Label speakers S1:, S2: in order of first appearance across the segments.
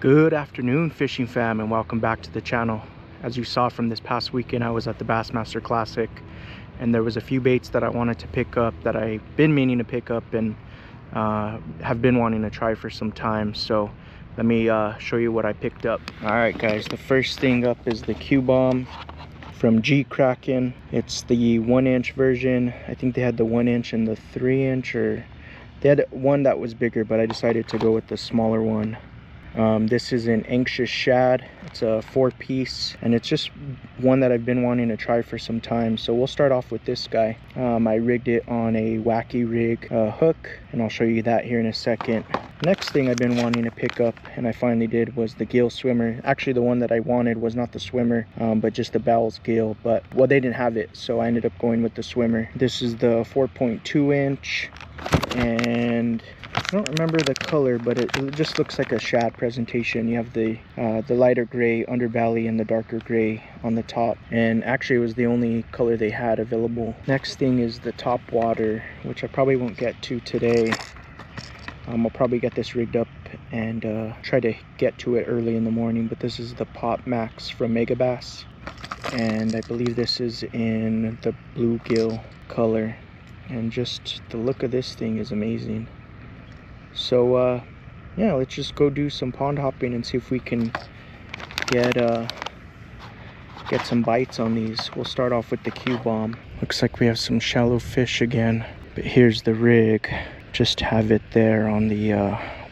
S1: Good afternoon, fishing fam, and welcome back to the channel. As you saw from this past weekend, I was at the BASSMASTER Classic, and there was a few baits that I wanted to pick up that I've been meaning to pick up and have been wanting to try for some time. So let me show you what I picked up. All right, guys, the first thing up is the Q-Bomb from G Kraken. It's the 1-inch version. I think they had the 1-inch and the 3-inch, or they had one that was bigger, but I decided to go with the smaller one. This is an Anxious Shad. It's a 4-piece, and it's just one that I've been wanting to try for some time. So we'll start off with this guy. I rigged it on a Wacky Rig hook, and I'll show you that here in a second. Next thing I've been wanting to pick up, and I finally did, was the Gill Swimmer. Actually, the one that I wanted was not the swimmer, but just the Bell's Gill. But well, they didn't have it, so I ended up going with the swimmer. This is the 4.2-inch, and I don't remember the color, but it just looks like a shad presentation. You have the lighter gray underbelly and the darker gray on the top, and actually it was the only color they had available. Next thing is the top water, which I probably won't get to today. I'll probably get this rigged up and try to get to it early in the morning. But this is the Pop Max from Mega Bass, and I believe this is in the bluegill color, and just the look of this thing is amazing. So yeah, let's just go do some pond hopping and see if we can get some bites on these. We'll start off with the Q-Bomb. Looks like we have some shallow fish again, but here's the rig. Just have it there on the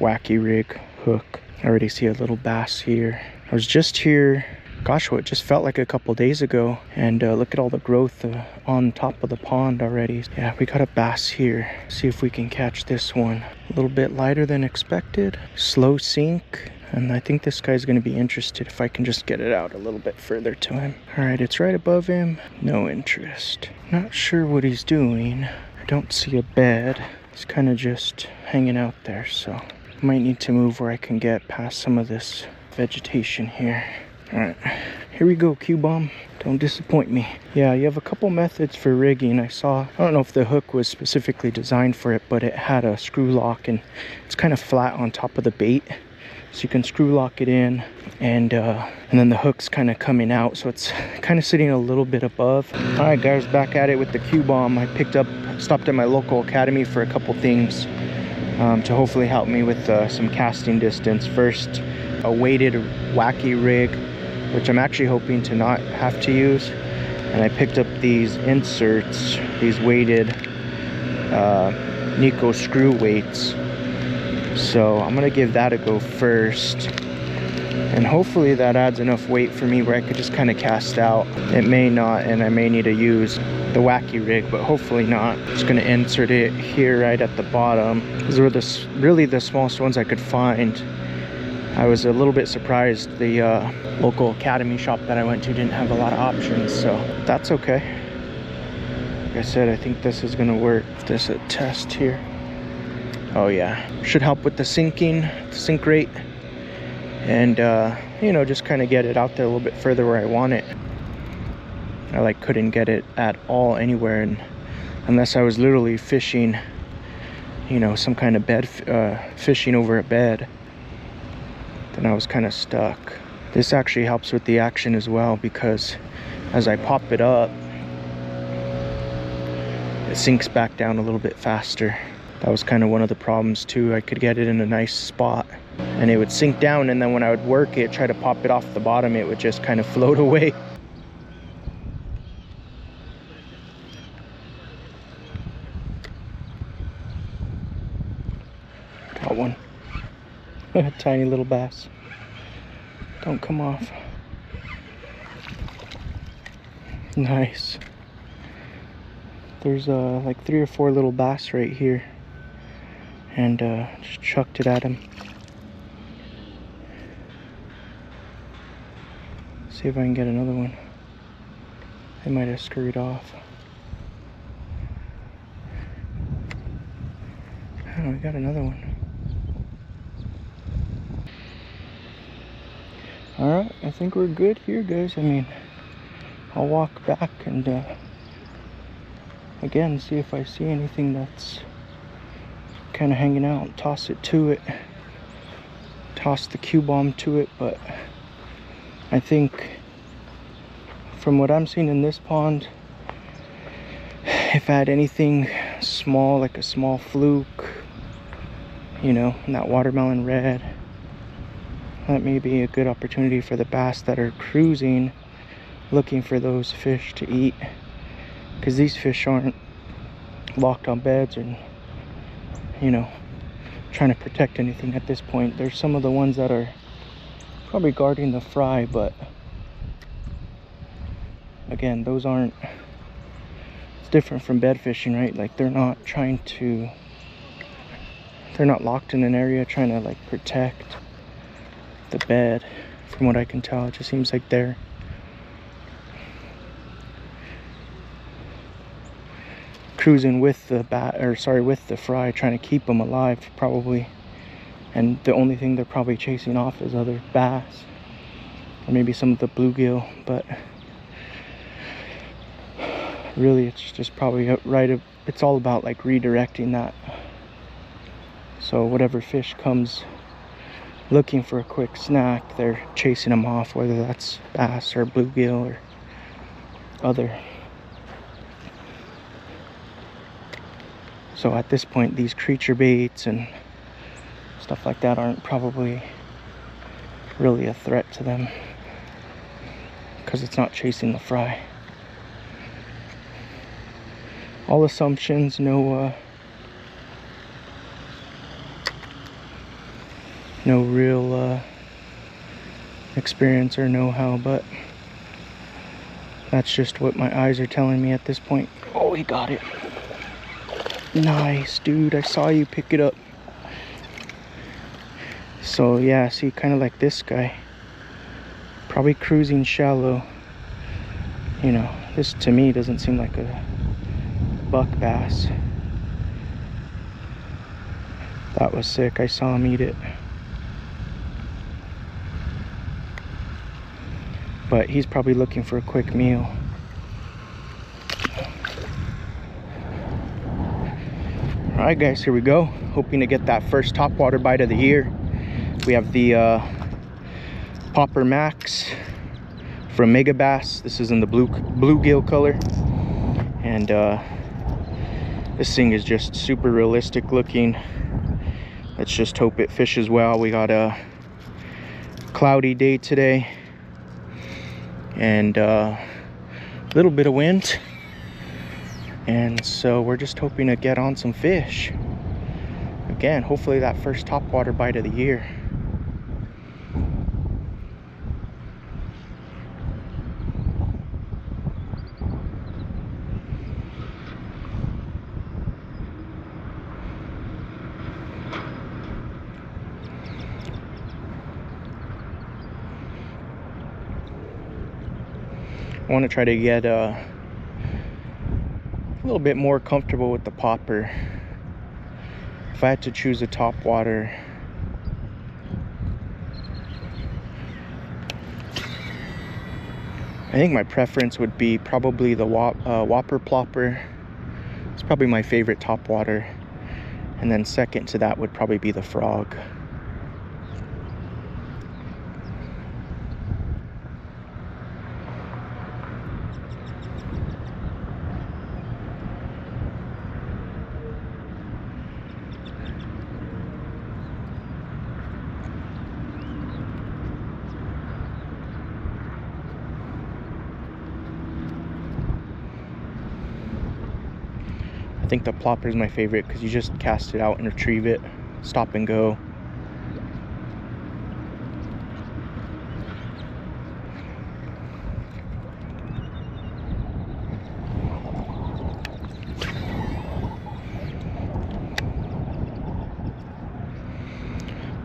S1: Wacky Rig hook. I already see a little bass here. I was just here, gosh, what just felt like a couple days ago, and look at all the growth on top of the pond already. Yeah, we got a bass here. See if we can catch this one. A little bit lighter than expected, slow sink, and I think this guy's going to be interested if I can just get it out a little bit further to him. All right, it's right above him. No interest. Not sure what he's doing. I don't see a bed. He's kind of just hanging out there, so I might need to move where I can get past some of this vegetation here. All right, here we go, Q-Bomb. Don't disappoint me. Yeah, you have a couple methods for rigging. I don't know if the hook was specifically designed for it, but it had a screw lock, and it's kind of flat on top of the bait. So you can screw lock it in, and then the hook's kind of coming out, so it's kind of sitting a little bit above. All right, guys, back at it with the Q-Bomb. I stopped at my local academy for a couple things to hopefully help me with some casting distance. First, a weighted Wacky Rig, which I'm actually hoping to not have to use. And I picked up these inserts, these weighted Nico screw weights. So I'm gonna give that a go first, and hopefully that adds enough weight for me where I could just kind of cast out. It may not, and I may need to use the Wacky Rig, but hopefully not. Just gonna insert it here right at the bottom. These were really the smallest ones I could find. I was a little bit surprised the local academy shop that I went to didn't have a lot of options, so that's okay. Like I said, I think this is gonna work. This is a test here. Oh yeah, should help with the sink rate, and you know, just kind of get it out there a little bit further where I want it. I couldn't get it at all anywhere, and unless I was literally fishing, you know, some kind of bed, fishing over a bed, then I was kind of stuck. This actually helps with the action as well, because as I pop it up, it sinks back down a little bit faster. That was kind of one of the problems too. I could get it in a nice spot and it would sink down, and then when I would work it, try to pop it off the bottom, it would just kind of float away. Got one. A tiny little bass. Don't come off. Nice. There's like 3 or 4 little bass right here, and just chucked it at him. See if I can get another one. They might have scurried off. Oh, we got another one. Alright, I think we're good here, guys. I mean, I'll walk back and again see if I see anything that's kind of hanging out, toss it to it. toss the Q-bomb to it, but I think from what I'm seeing in this pond, if I had anything small, like a small fluke, you know, that watermelon red, that may be a good opportunity for the bass that are cruising, looking for those fish to eat, because these fish aren't locked on beds and, you know, trying to protect anything at this point. There's some of the ones that are probably guarding the fry, but again, those aren't, it's different from bed fishing, right? Like they're not locked in an area trying to like protect the bed. From what I can tell, it just seems like they're cruising with the with the fry, trying to keep them alive probably, and the only thing they're probably chasing off is other bass or maybe some of the bluegill. But really it's just probably it's all about like redirecting that, so whatever fish comes looking for a quick snack, they're chasing them off, whether that's bass or bluegill or other. So at this point, these creature baits and stuff like that aren't probably really a threat to them, because it's not chasing the fry. All assumptions, no real experience or know-how, but that's just what my eyes are telling me at this point. Oh, he got it. Nice, dude. I saw you pick it up. So yeah, see, kind of like this guy, probably cruising shallow. You know, this to me doesn't seem like a buck bass. That was sick. I saw him eat it. But he's probably looking for a quick meal. Alright guys, here we go. Hoping to get that first topwater bite of the year. We have the Popper Max from Mega Bass. This is in the bluegill color. And this thing is just super realistic looking. Let's just hope it fishes well. We got a cloudy day today. And a little bit of wind. And so we're just hoping to get on some fish. Again, hopefully that first topwater bite of the year. I want to try to get a little bit more comfortable with the popper. If I had to choose a topwater, I think my preference would be probably the Whopper Plopper. It's probably my favorite topwater. And then second to that would probably be the Frog. I think the plopper is my favorite because you just cast it out and retrieve it, stop and go.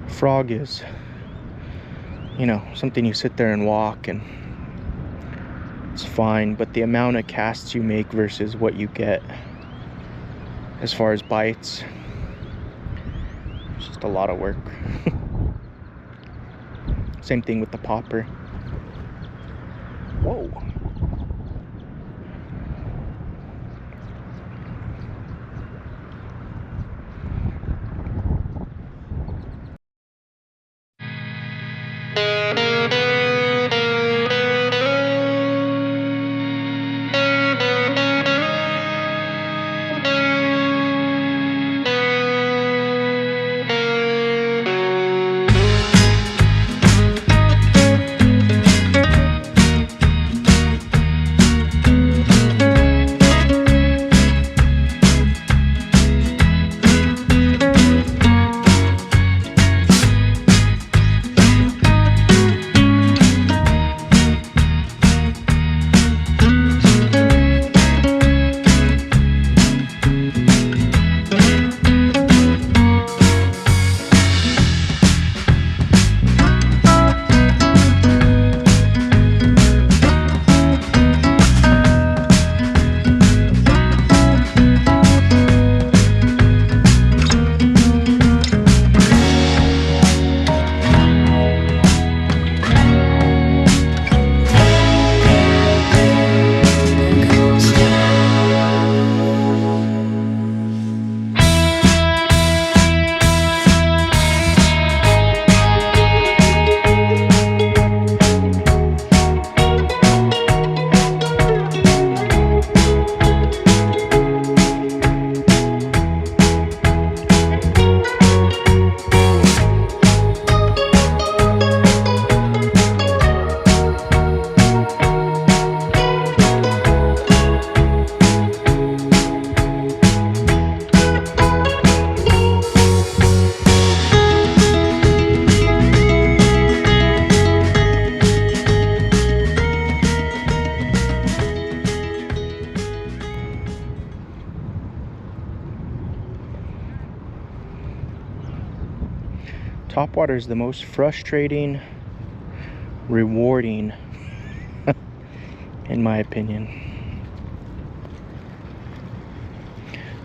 S1: Frog is, you know, something you sit there and walk and it's fine, but the amount of casts you make versus what you get as far as bites, it's just a lot of work. Same thing with the popper. Whoa. topwater is the most frustrating, rewarding, in my opinion.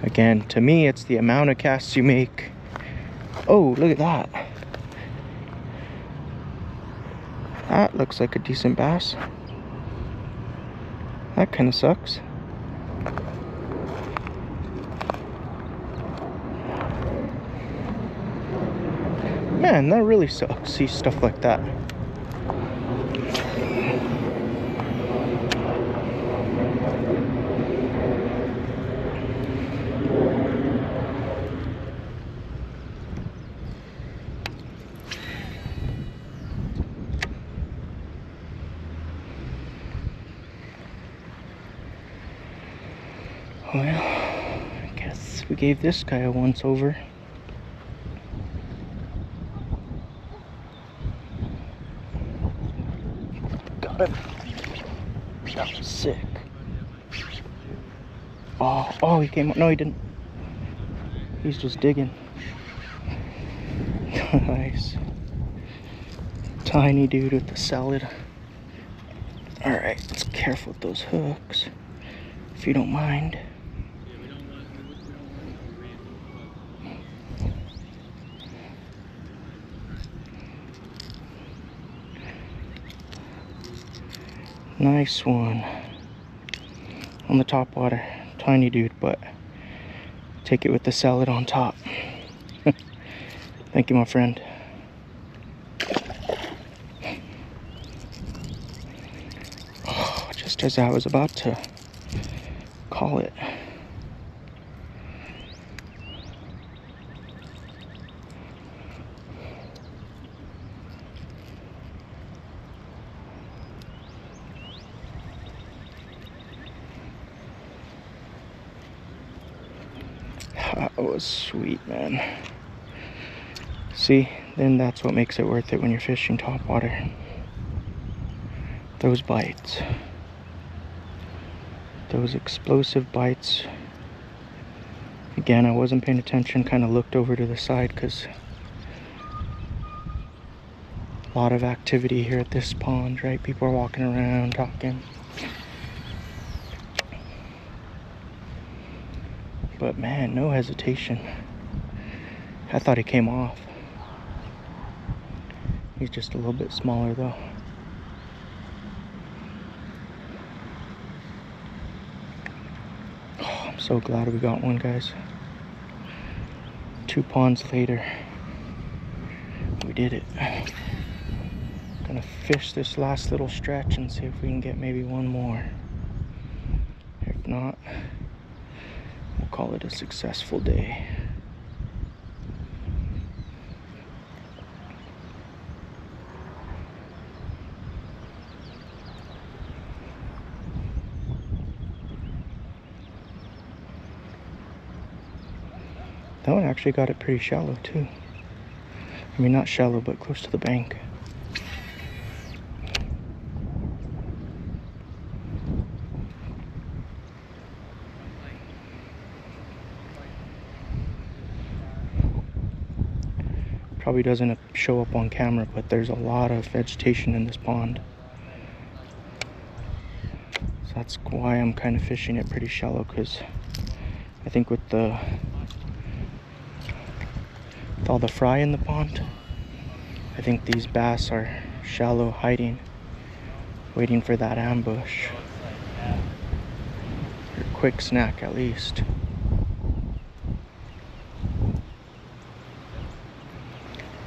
S1: Again, to me, it's the amount of casts you make. Oh, look at that. That looks like a decent bass. That kind of sucks. Man, that really sucks. See stuff like that. Well, I guess we gave this guy a once over. Got him. That was sick. Oh, he came up. No, he didn't. He's just digging. Nice. Tiny dude with the salad. Alright, let's be careful with those hooks, if you don't mind. Nice one. On the top water. Tiny dude, but take it with the salad on top. Thank you, my friend. Oh, just as I was about to call it. That was sweet, man. See, then that's what makes it worth it when you're fishing topwater. Those bites. Those explosive bites. Again, I wasn't paying attention, kind of looked over to the side because a lot of activity here at this pond, right? People are walking around, talking. But man, no hesitation. I thought he came off. He's just a little bit smaller though. Oh, I'm so glad we got one, guys. 2 ponds later, we did it. Gonna fish this last little stretch and see if we can get maybe one more. If not, we'll call it a successful day. That one actually got it pretty shallow too. I mean, not shallow, but close to the bank. Probably doesn't show up on camera, but there's a lot of vegetation in this pond. So that's why I'm kind of fishing it pretty shallow, because I think with all the fry in the pond, I think these bass are shallow, hiding, waiting for that ambush. Or quick snack at least.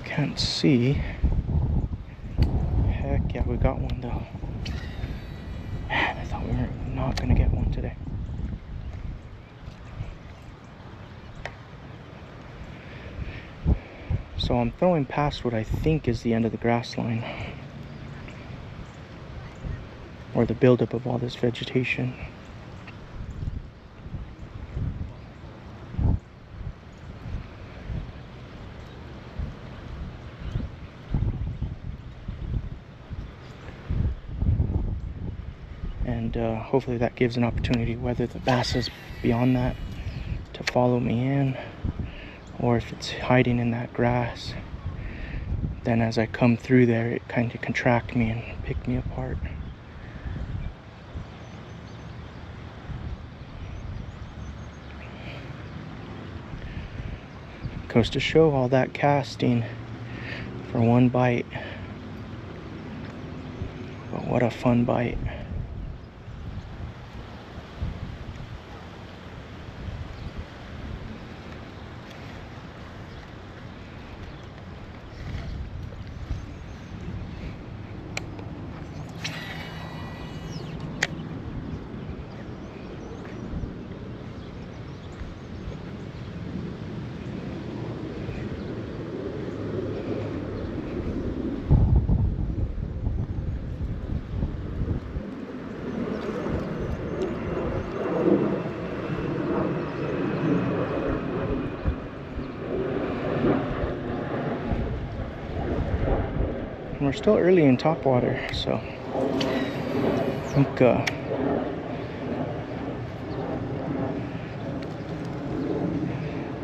S1: Can't see. Heck yeah, we got one though. Man, I thought we were not gonna get one today. So I'm throwing past what I think is the end of the grass line, or the buildup of all this vegetation. And hopefully that gives an opportunity, whether the bass is beyond that, to follow me in, or if it's hiding in that grass then as I come through there, it kind of contract me and pick me apart. Goes to show all that casting for one bite. But what a fun bite. And we're still early in top water, so I think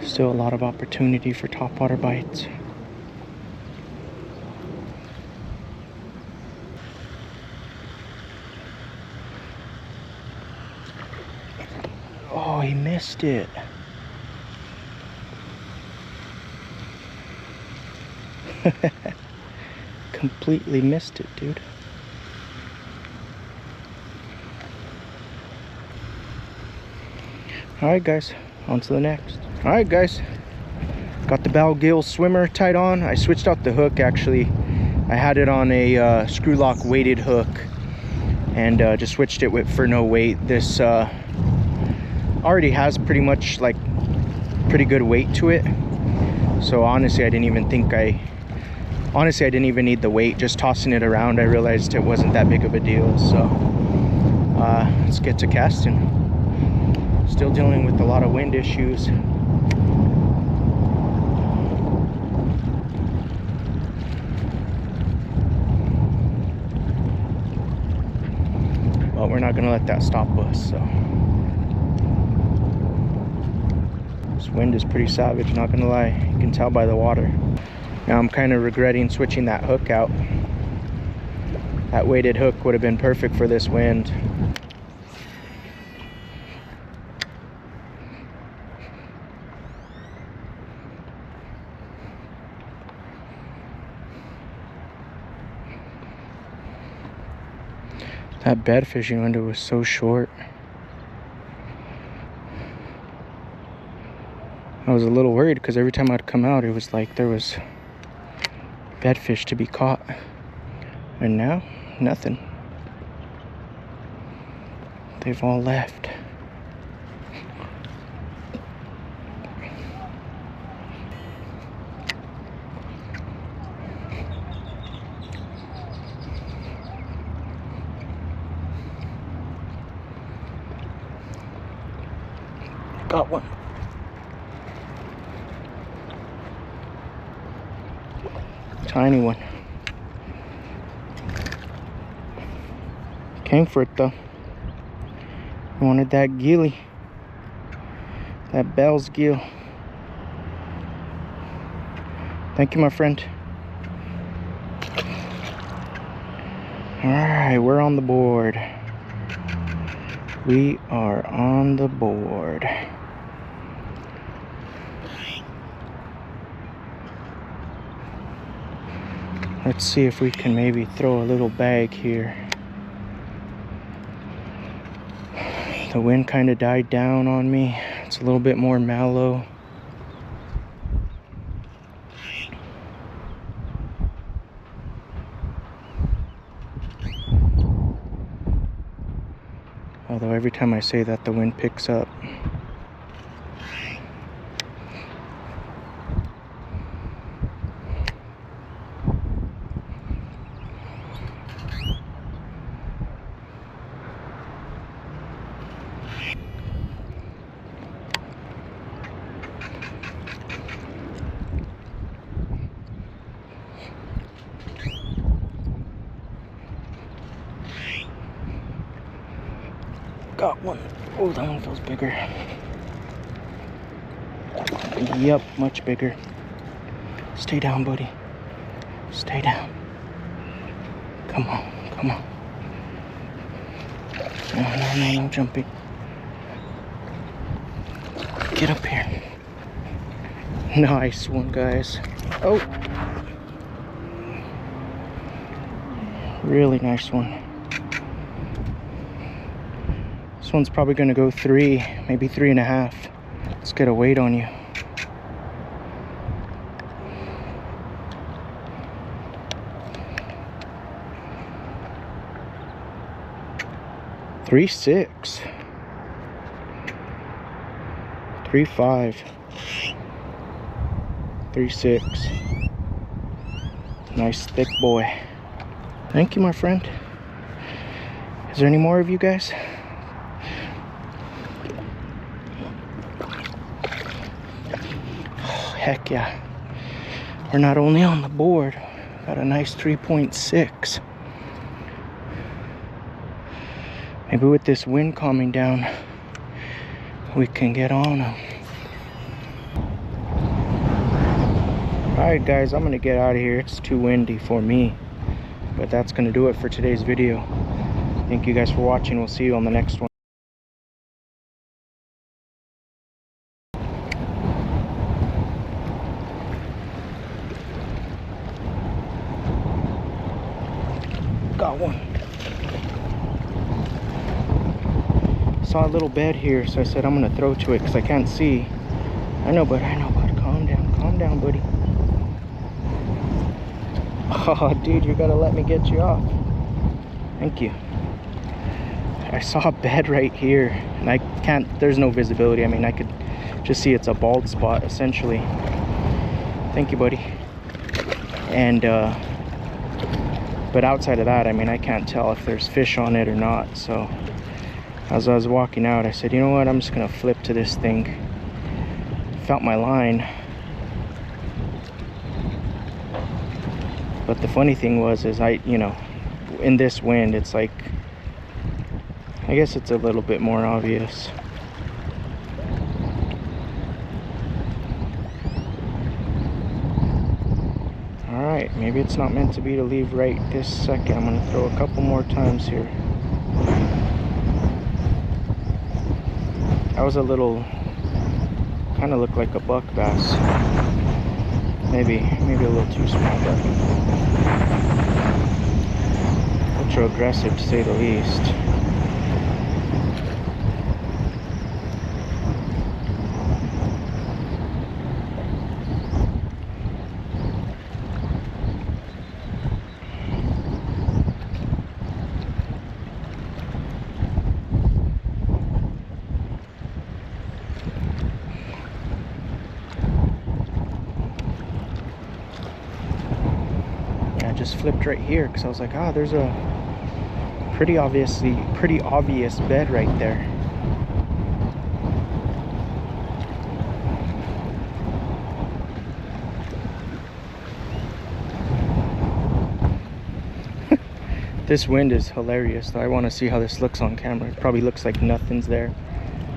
S1: still a lot of opportunity for top water bites. Oh, he missed it. Completely missed it, dude. Alright guys, on to the next. Alright guys, got the bow gill swimmer tied on. I switched out the hook actually. I had it on a screw lock weighted hook and just switched it for no weight. This already has pretty much like pretty good weight to it. So honestly, I didn't even need the weight. Just tossing it around, I realized it wasn't that big of a deal. So let's get to casting. Still dealing with a lot of wind issues. But we're not gonna let that stop us, so. This wind is pretty savage, not gonna lie. You can tell by the water. Now I'm kind of regretting switching that hook out. That weighted hook would have been perfect for this wind. That bed fishing window was so short. I was a little worried because every time I'd come out, it was like there was bedfish to be caught. And now, nothing. They've all left. Got one. Tiny one. Came for it though. I wanted that gilly. That Bell's gill. Thank you, my friend. Alright, we're on the board. We are on the board. Let's see if we can maybe throw a little bag here. The wind kind of died down on me. It's a little bit more mellow. Although every time I say that, the wind picks up. Got one. Oh, that one feels bigger. Yep, much bigger. Stay down, buddy. Stay down. Come on, come on. No jumping. Get up here. Nice one, guys. Oh. Really nice one. This one's probably gonna go 3, maybe 3.5. Let's get a weight on you. Three 6, 3 5, 3 6. Nice thick boy. Thank you, my friend. Is there any more of you guys? Oh, heck yeah. We're not only on the board, got a nice 3.6. Maybe with this wind calming down, we can get on them. Alright guys, I'm gonna get out of here. It's too windy for me. But that's gonna do it for today's video. Thank you guys for watching. We'll see you on the next one. Got one. Saw a little bed here, so I said I'm gonna throw to it because I can't see. I know, but calm down, buddy. Oh, dude, you gotta let me get you off. Thank you. I saw a bed right here, and I can't, there's no visibility. I mean, I could just see it's a bald spot, essentially. Thank you, buddy. And, but outside of that, I mean, I can't tell if there's fish on it or not, so as I was walking out, I said, you know what, I'm just gonna flip to this thing. Felt my line. But the funny thing was, is you know, in this wind, it's like, I guess it's a little bit more obvious. Alright, maybe it's not meant to be to leave right this second. I'm gonna throw a couple more times here. That was a little, kind of looked like a buck bass. Maybe a little too small, but ultra aggressive to say the least. Just flipped right here because I was like, ah, there's a pretty obvious bed right there. This wind is hilarious though. I want to see how this looks on camera. It probably looks like nothing's there.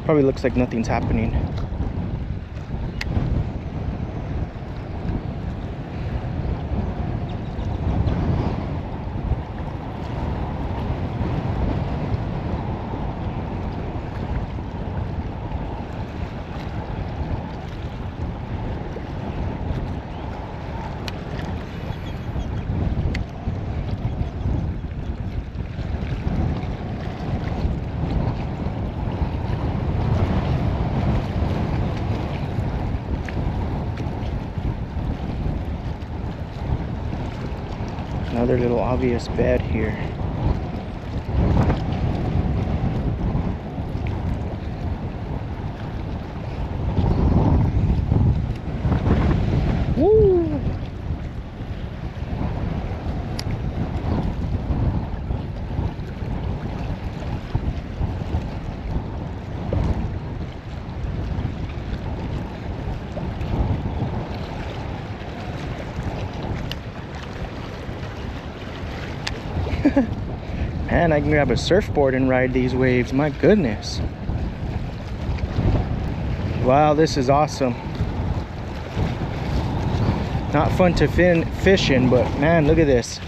S1: Probably looks like nothing's happening. Another little obvious bed here. Woo! Man, I can grab a surfboard and ride these waves. My goodness. Wow, this is awesome. Not fun to fish in, but man, look at this.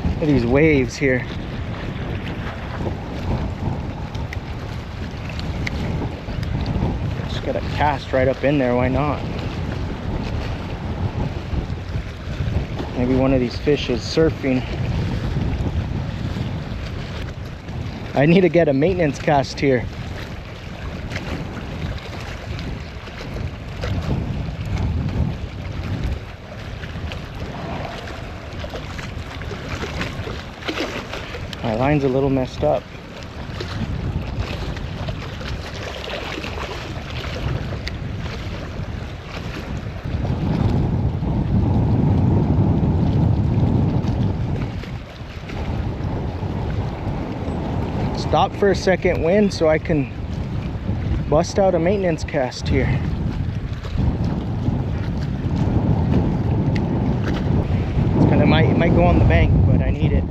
S1: Look at these waves here. Just got a cast right up in there, why not? Maybe one of these fish is surfing. I need to get a maintenance cast here. My line's a little messed up. Stop for a second, wind, so I can bust out a maintenance cast here. It might go on the bank, but I need it.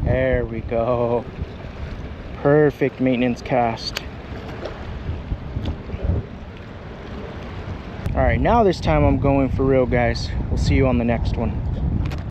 S1: There we go. Perfect maintenance cast. All right, now this time I'm going for real, guys. We'll see you on the next one.